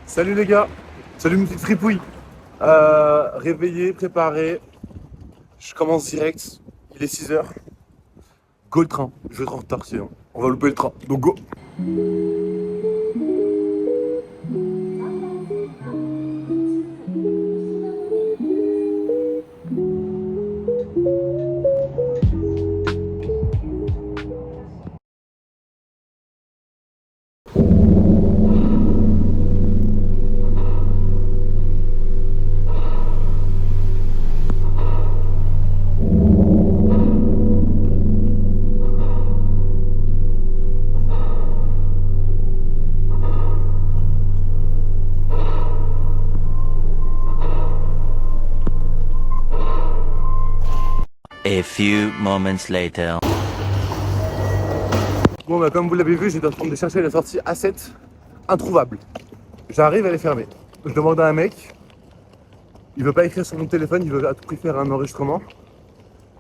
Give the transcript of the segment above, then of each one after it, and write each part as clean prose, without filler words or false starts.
Salut les gars, salut mes petites fripouilles. Réveillé, préparé, je commence direct, il est 6 heures. Go le train, je vais être en retard sinon. On va louper le train, donc go. A few moments later. Bon bah comme vous l'avez vu, j'étais en train de chercher la sortie A7, introuvable. J'arrive, elle est fermée. Je demande à un mec, il veut pas écrire sur mon téléphone, il veut à tout prix faire un enregistrement.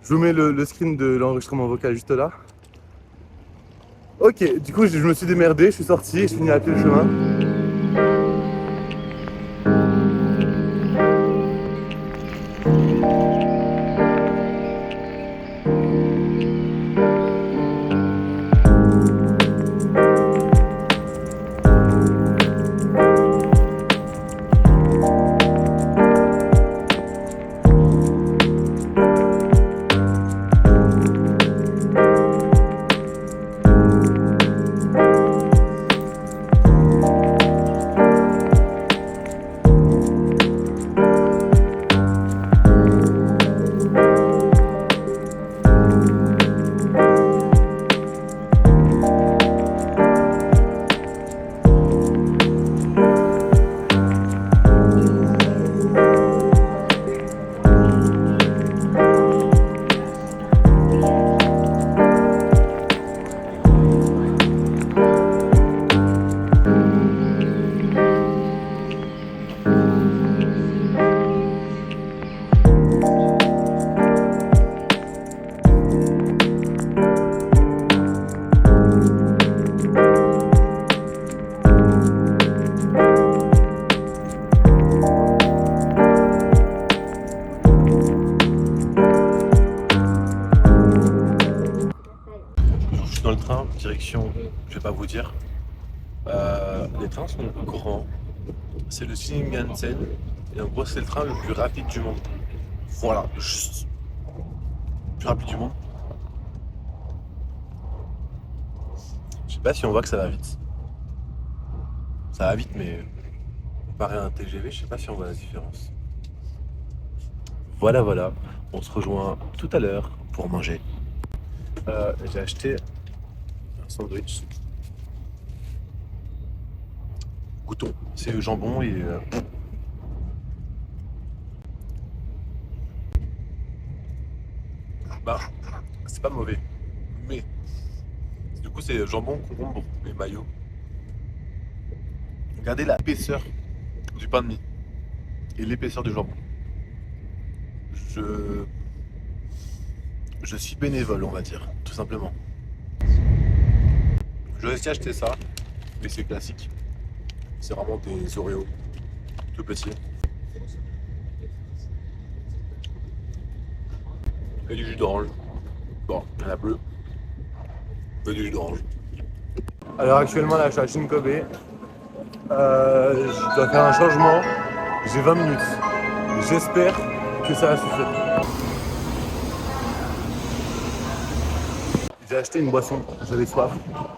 Je vous mets le screen de l'enregistrement vocal juste là. Ok, du coup je me suis démerdé, je suis sorti, je finis à pied le chemin. Je suis dans le train, direction, je vais pas vous dire. Les trains sont grands. C'est le Shinkansen. Et en gros, c'est le train le plus rapide du monde. Voilà, juste. Le plus rapide du monde. Je sais pas si on voit que ça va vite. Ça va vite, mais comparé à un TGV, je sais pas si on voit la différence. Voilà, voilà. On se rejoint tout à l'heure pour manger. J'ai acheté un sandwich. Goûtons. C'est jambon et bah, c'est pas mauvais. Mais du coup, c'est jambon, concombre et mayo. Regardez l'épaisseur du pain de mie et l'épaisseur du jambon. Je je suis bénévole, on va dire, tout simplement. J'aurais aussi acheté ça, mais c'est classique. C'est vraiment des Oreos, tout petits. Et du jus d'orange. Bon, il y en a peu. Et du jus d'orange. Alors actuellement là, je suis à Shinkobe. Je dois faire un changement. J'ai 20 minutes. J'espère que ça va suffire. J'ai acheté une boisson, j'avais soif.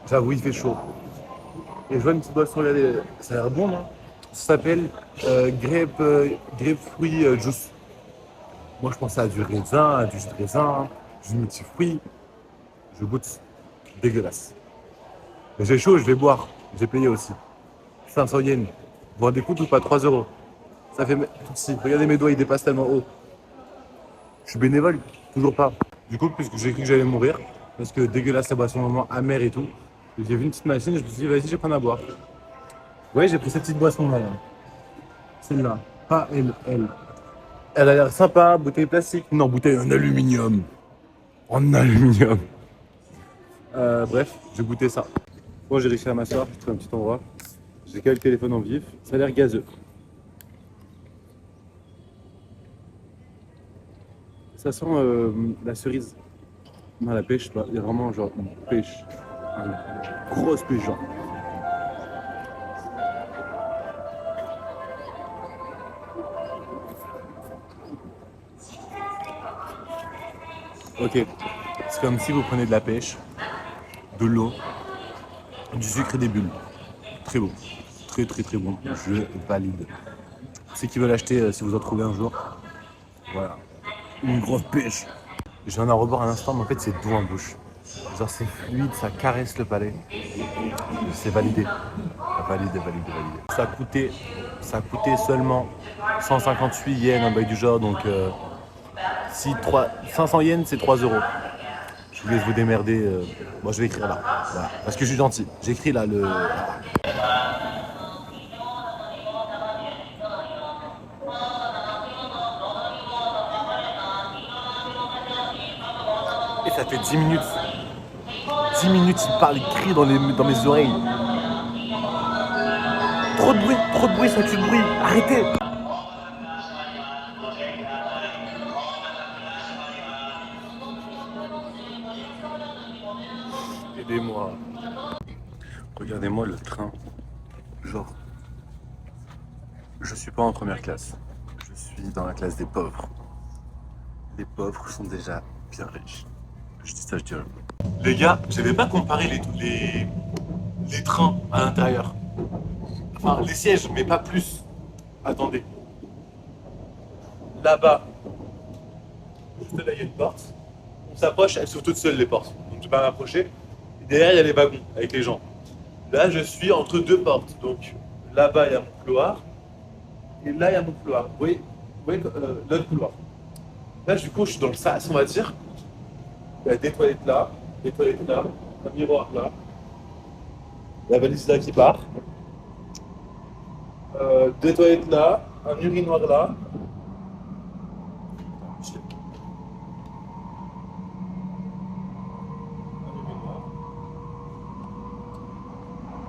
J'avoue, il fait chaud. Et je vois une petite boisson, regardez, ça a l'air bon, non? Ça s'appelle grapefruit juice. Moi, je pensais à du raisin, à du jus de raisin, du multifruit. Je goûte. Dégueulasse. Mais j'ai chaud, je vais boire. J'ai payé aussi. 500 yens. Vous vous rendez compte ou pas? 3 euros. Ça fait tout si. Regardez mes doigts, ils dépassent tellement haut. Je suis bénévole, toujours pas. Du coup, puisque j'ai cru que j'allais mourir, parce que dégueulasse la boisson, vraiment amère et tout, j'ai vu une petite machine, je me suis dit, vas-y, je vais prendre à boire. Ouais, j'ai pris cette petite boisson là. Celle-là. Pas elle. Elle a l'air sympa, bouteille plastique. Non, bouteille en aluminium. En aluminium. Bref, j'ai goûté ça. Bon, j'ai réussi à m'asseoir, j'ai trouvé un petit endroit. J'ai calé le téléphone en vif, ça a l'air gazeux. Ça sent la cerise. Non, la pêche, il y a vraiment genre une pêche. Une grosse pêche, genre. Ok, c'est comme si vous prenez de la pêche, de l'eau, du sucre et des bulles. Très bon. Très très très bon. Je valide. Ceux qui veulent acheter, si vous en trouvez un jour, voilà. Une grosse pêche. Je viens d'en reboire un instant, mais en fait c'est doux en bouche. Genre c'est fluide, ça caresse le palais. C'est validé. Validé. Ça coûtait seulement 158 yens, un bail du genre, donc si 500 yens c'est 3 euros. Je vous laisse vous démerder. Moi je vais écrire là. Voilà. Parce que je suis gentil. J'écris là le. Et ça fait 10 minutes. 10 minutes, il parle, il crie dans mes oreilles. Trop de bruit, ça tue le bruit. Arrêtez. Aidez-moi. Regardez-moi le train. Genre, je suis pas en première classe. Je suis dans la classe des pauvres. Les pauvres sont déjà bien riches. Je dis ça, je dis rien. Les gars, je vais pas comparer les trains à l'intérieur. Enfin, les sièges, mais pas plus. Attendez. Là-bas, juste là, il y a une porte. On s'approche, elles s'ouvrent toutes seules les portes. Donc je vais pas m'approcher. Et derrière, il y a les wagons avec les gens. Là, je suis entre deux portes. Donc là-bas, il y a mon couloir. Et là, il y a mon couloir. Vous voyez l'autre couloir. Là, du coup, je suis dans le sas, on va dire. Il y a des toilettes là, un miroir là. La valise là qui part. Des toilettes là, un urinoir là.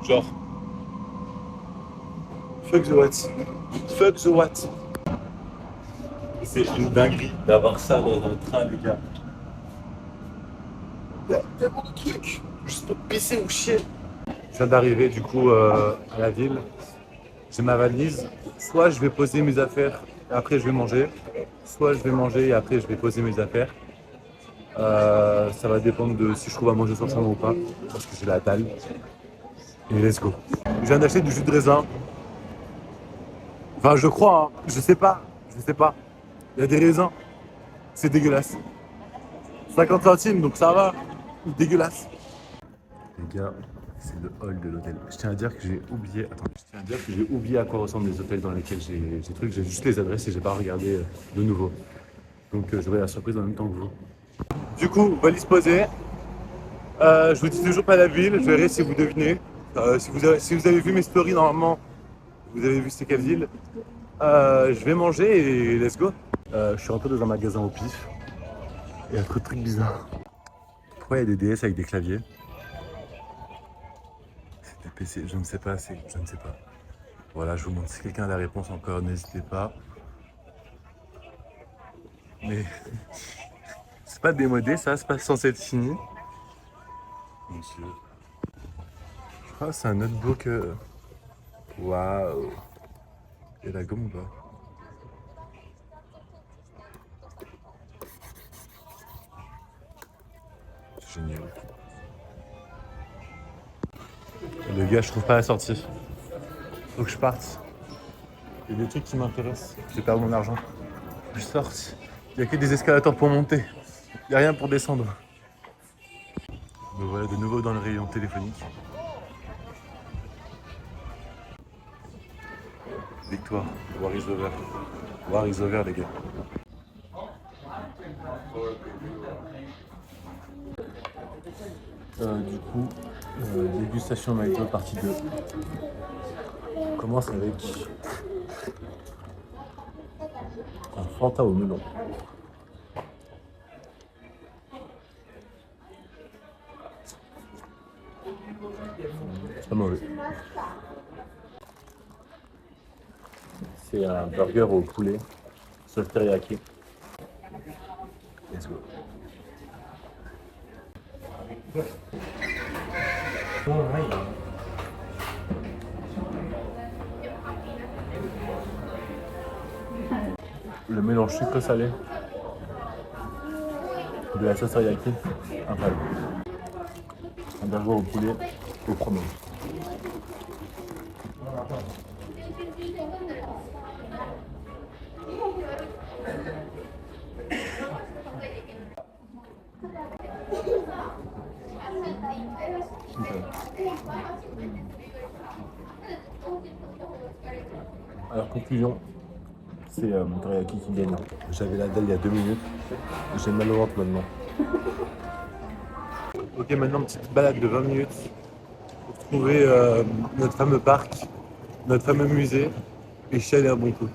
Genre. Fuck the what. Fuck the what. C'est une dinguerie d'avoir ça dans un train, les gars. Il y a tellement de trucs. Juste pour pisser ou chier. Je viens d'arriver du coup à la ville. J'ai ma valise. Soit je vais poser mes affaires et après je vais manger. Soit je vais manger et après je vais poser mes affaires. Ça va dépendre de si je trouve à manger sur le chemin ou pas. Parce que j'ai la dalle. Et let's go. Je viens d'acheter du jus de raisin. Enfin je crois, hein. Je sais pas. Il y a des raisins. C'est dégueulasse. 50 centimes, donc ça va. Dégueulasse. Les gars, c'est le hall de l'hôtel. Je tiens à dire que j'ai oublié. Attends, je tiens à dire que j'ai oublié à quoi ressemblent les hôtels dans lesquels j'ai trucs. J'ai juste les adresses et j'ai pas regardé de nouveau. Donc j'aurai la surprise en même temps que vous. Du coup, valise posée. Je vous dis toujours pas la ville. Je verrai si vous devinez. Si vous avez vu mes stories normalement, vous avez vu c'est quelle ville. Je vais manger et let's go. Je suis rentré dans un magasin au pif. Il y a trop de trucs bizarres. Pourquoi il y a des DS avec des claviers? C'est des PC, je ne sais pas. Voilà, je vous montre. Si quelqu'un a la réponse encore, n'hésitez pas. Mais c'est pas démodé, ça, c'est pas censé être fini. Mon Dieu. Je crois que c'est un notebook. Waouh. Et la gomme ou pas? C'est génial. Les gars, je trouve pas la sortie. Faut que je parte. Il y a des trucs qui m'intéressent. J'ai perdu mon argent. Je sorte. Il n'y a que des escalators pour monter. Il n'y a rien pour descendre. Me voilà de nouveau dans le rayon téléphonique. Victoire. War is over. War is over, les gars. Du coup, dégustation McDo partie 2. On commence avec un Fanta au melon. C'est pas mauvais. C'est un burger au poulet, sauce teriyaki. Let's go. Le mélange sucré-salé de la sauce teriyaki, incroyable. Un burger au poulet au fromage. Alors conclusion, c'est mon teriyaki qui gagne. J'avais la dalle il y a 2 minutes, j'ai mal au ventre maintenant. Ok, maintenant petite balade de 20 minutes pour trouver notre fameux parc, notre fameux musée et chialer un bon coup.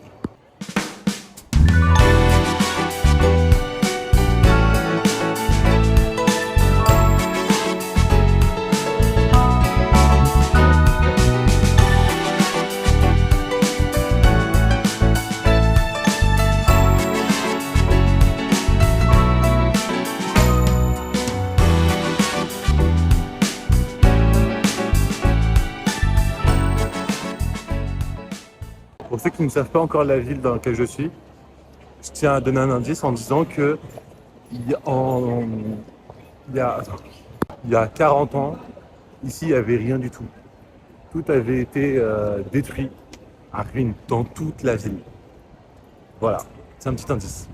Pour ceux qui ne savent pas encore la ville dans laquelle je suis, je tiens à donner un indice en disant que il y a 40 ans, ici il n'y avait rien du tout. Tout avait été détruit à ruine dans toute la ville. Voilà, c'est un petit indice.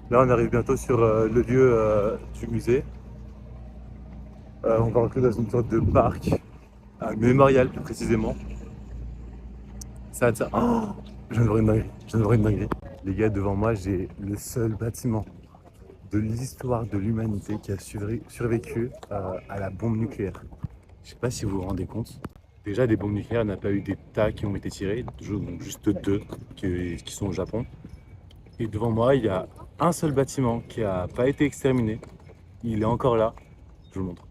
Là, on arrive bientôt sur le lieu du musée. On va rentrer dans une sorte de parc, un mémorial plus précisément. Ça. Oh, je viens de voir une dinguerie. Je viens de voir une dinguerie. Les gars, devant moi, j'ai le seul bâtiment de l'histoire de l'humanité qui a survécu à la bombe nucléaire. Je sais pas si vous vous rendez compte. Déjà, des bombes nucléaires, il n'y en a pas eu des tas qui ont été tirées, juste 2 qui sont au Japon. Et devant moi, il y a un seul bâtiment qui n'a pas été exterminé. Il est encore là. Je vous le montre.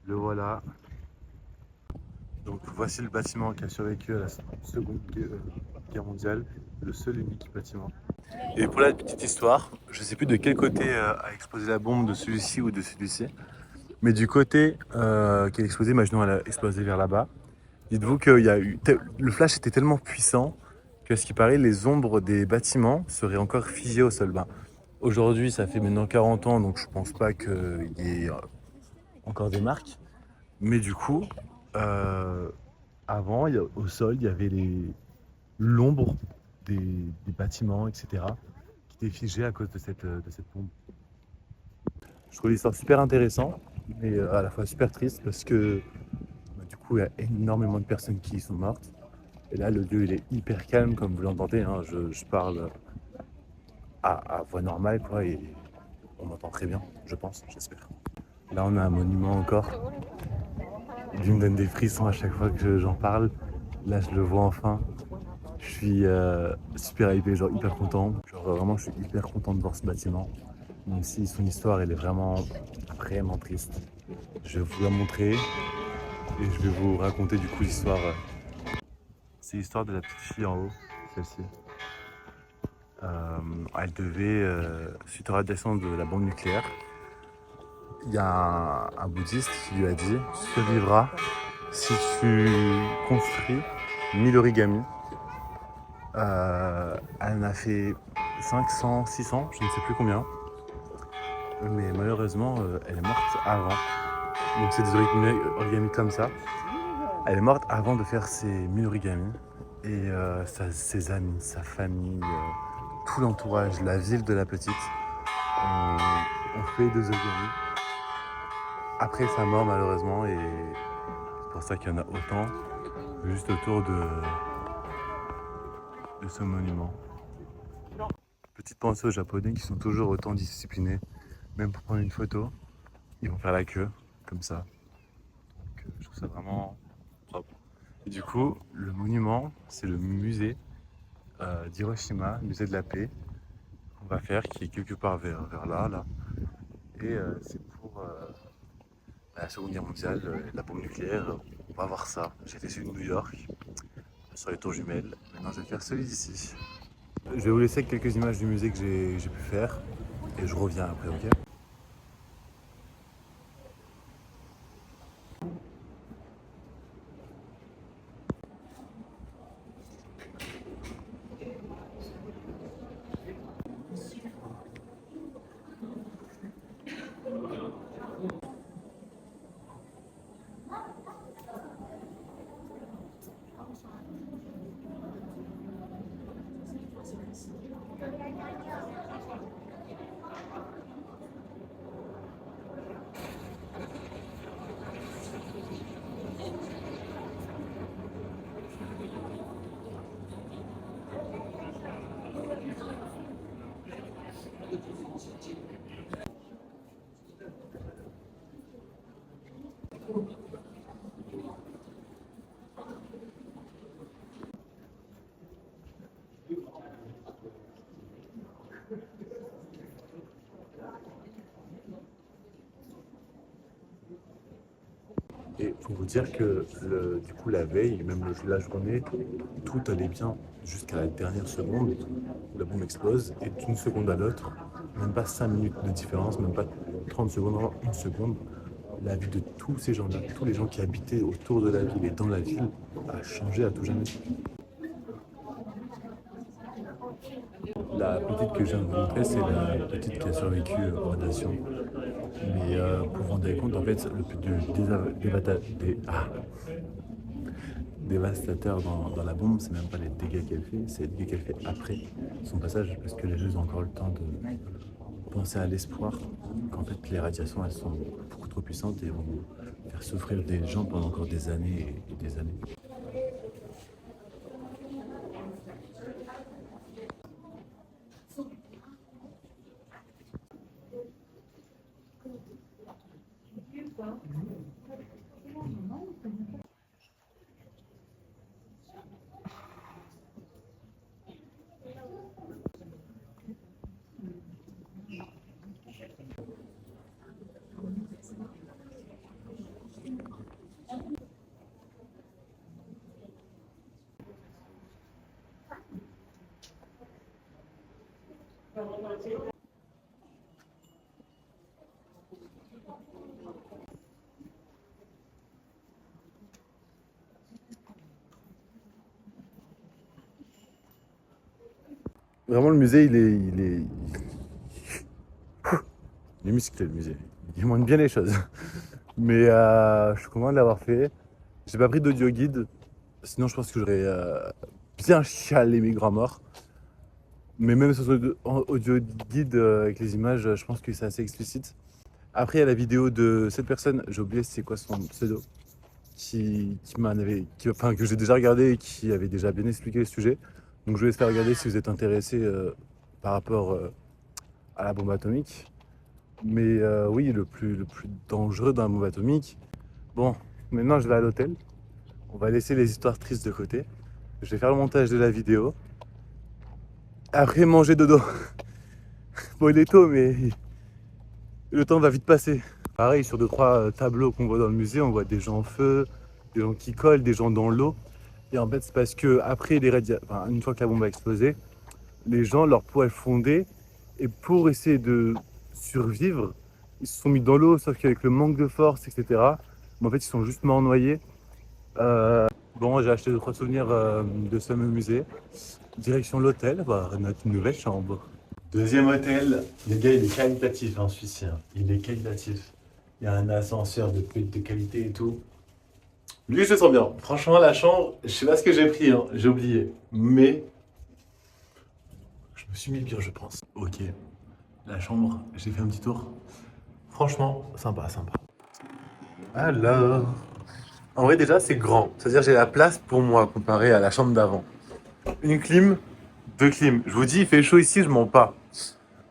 Le voilà. Donc voici le bâtiment qui a survécu à la Seconde Guerre mondiale. Le seul unique bâtiment. Et pour la petite histoire, je ne sais plus de quel côté a explosé la bombe, de celui-ci ou de celui-ci. Mais du côté qui a explosé, imaginons elle a explosé vers là-bas. Dites-vous que le flash était tellement puissant que, ce qui paraît, les ombres des bâtiments seraient encore figées au sol. Aujourd'hui, ça fait maintenant 40 ans, donc je pense pas qu'il y ait encore des marques. Mais du coup, avant, au sol, il y avait l'ombre des bâtiments, etc., qui étaient figés à cause de cette bombe. Je trouve l'histoire super intéressante, mais à la fois super triste parce que du coup, il y a énormément de personnes qui y sont mortes. Et là, le lieu, il est hyper calme, comme vous l'entendez. Hein. Je parle à voix normale, quoi, et on m'entend très bien, je pense, j'espère. Là, on a un monument encore. Il me donne des frissons à chaque fois que j'en parle. Là, je le vois enfin. Je suis super hypé, genre hyper content. Genre vraiment, je suis hyper content de voir ce bâtiment. Même si son histoire, elle est vraiment triste. Je vais vous la montrer et je vais vous raconter du coup l'histoire. C'est l'histoire de la petite fille en haut, celle-ci. Elle devait, suite aux radiations de la bombe nucléaire, il y a un bouddhiste qui lui a dit « Tu survivras si tu construis 1000 origamis ». Elle en a fait 500, 600, je ne sais plus combien. Mais malheureusement, elle est morte avant. Donc c'est des origamis comme ça. Elle est morte avant de faire ses 1000 origamis. Et ses amis, sa famille, tout l'entourage, la ville de la petite ont fait 2 origamis. Après sa mort malheureusement, et c'est pour ça qu'il y en a autant, juste autour de ce monument. Petite pensée aux Japonais qui sont toujours autant disciplinés. Même pour prendre une photo, ils vont faire la queue, comme ça. Donc je trouve ça vraiment propre. Et du coup, le monument, c'est le musée d'Hiroshima, le musée de la paix, qu'on va faire, qui est quelque part vers là. Et c'est pour la Seconde Guerre mondiale, la bombe nucléaire. On va voir ça. J'ai fait celui de New York, sur les tours jumelles. Maintenant, je vais faire celui d'ici. Je vais vous laisser avec quelques images du musée que j'ai pu faire. Et je reviens après, ok? Et faut vous dire que du coup la veille, même la journée, tout allait bien jusqu'à la dernière seconde où la bombe explose et d'une seconde à l'autre, même pas 5 minutes de différence, même pas 30 secondes, vraiment une seconde, la vie de tous ces gens-là, tous les gens qui habitaient autour de la ville et dans la ville, a changé à tout jamais. La petite que je viens de vous montrer, c'est la petite qui a survécu aux radiations. Mais pour vous rendre compte, en fait, le plus dévastateur dans la bombe, c'est même pas les dégâts qu'elle fait, c'est les dégâts qu'elle fait après son passage, parce que les gens ont encore le temps de penser à l'espoir qu'en fait les radiations, elles sont beaucoup trop puissantes et vont faire souffrir des gens pendant encore des années et des années. Vraiment, le musée, il est musclé, le musée. Il montre bien les choses. Mais je suis content de l'avoir fait. J'ai pas pris d'audio guide. Sinon, je pense que j'aurais bien chialé mes grands morts. Mais même sur audio guide avec les images, je pense que c'est assez explicite. Après, il y a la vidéo de cette personne, j'ai oublié c'est quoi son pseudo, que j'ai déjà regardé et qui avait déjà bien expliqué le sujet. Donc je vais laisser regarder si vous êtes intéressé par rapport à la bombe atomique. Mais oui, le plus dangereux dans la bombe atomique. Bon, maintenant je vais à l'hôtel. On va laisser les histoires tristes de côté. Je vais faire le montage de la vidéo. Après manger dodo. Bon, il est tôt, mais le temps va vite passer. Pareil, sur 2-3 tableaux qu'on voit dans le musée, on voit des gens en feu, des gens qui collent, des gens dans l'eau. Et en fait, c'est parce que après une fois que la bombe a explosé, les gens, leur peau elle fondait. Et pour essayer de survivre, ils se sont mis dans l'eau, sauf qu'avec le manque de force, etc. Mais en fait, ils sont juste morts noyés. Bon, j'ai acheté 2-3 souvenirs de ce fameux musée. Direction l'hôtel, on va mettre une nouvelle chambre. Deuxième hôtel, le gars il est qualitatif, hein, celui-ci. Il est qualitatif. Il y a un ascenseur de qualité et tout. Lui, je le sens bien. Franchement, la chambre, je sais pas ce que j'ai pris, hein, j'ai oublié. Mais je me suis mis bien, je pense. Ok, la chambre, j'ai fait un petit tour. Franchement, sympa. Alors, en vrai, déjà, c'est grand. C'est-à-dire, j'ai la place pour moi comparé à la chambre d'avant. Une clim, Deux clims. Je vous dis, il fait chaud ici, je mens pas.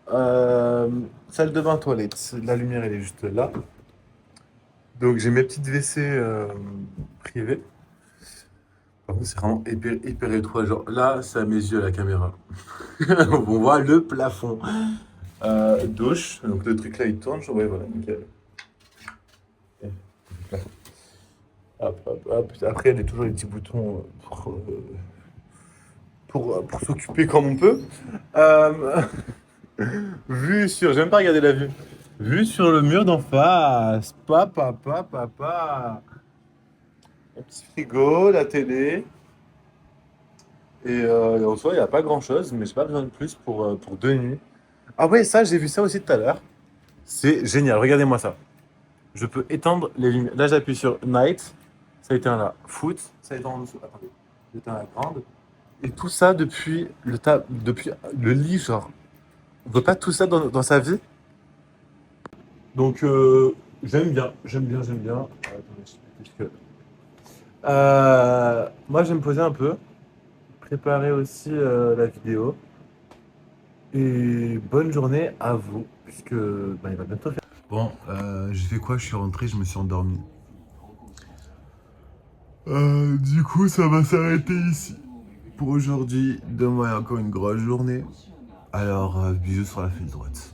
Salle de bain, toilette. La lumière, elle est juste là. Donc j'ai mes petites WC privées. Par contre, c'est vraiment hyper étroit. Genre là, c'est à mes yeux la caméra. On voit le plafond. Douche. Donc le truc là, il tourne. Ouais, voilà, nickel. Hop, hop, hop. Après, il y a toujours les petits boutons pour s'occuper comme on peut. Euh, Vue sur. J'ai même pas regardé la vue. Vue sur le mur d'en face. Papa. Un petit frigo, la télé. Et en soi, il n'y a pas grand chose, mais j'ai pas besoin de plus pour 2 nuits. Ah ouais, ça, j'ai vu ça aussi tout à l'heure. C'est génial, regardez-moi ça. Je peux étendre les lumières. Là, j'appuie sur Night, ça éteint la Foot, ça éteint en dessous. Attendez, j'éteins la grande. Et tout ça depuis le lit, genre. On veut pas tout ça dans sa vie. Donc, j'aime bien. Attendez, je sais plus que- moi, je vais me poser un peu, préparer aussi la vidéo. Et bonne journée à vous, puisque il va bientôt faire. Bon, j'ai fait quoi? Je suis rentré, je me suis endormi. Du coup, ça va s'arrêter ici pour aujourd'hui. Demain, il y a encore une grosse journée. Alors, bisous sur la file droite.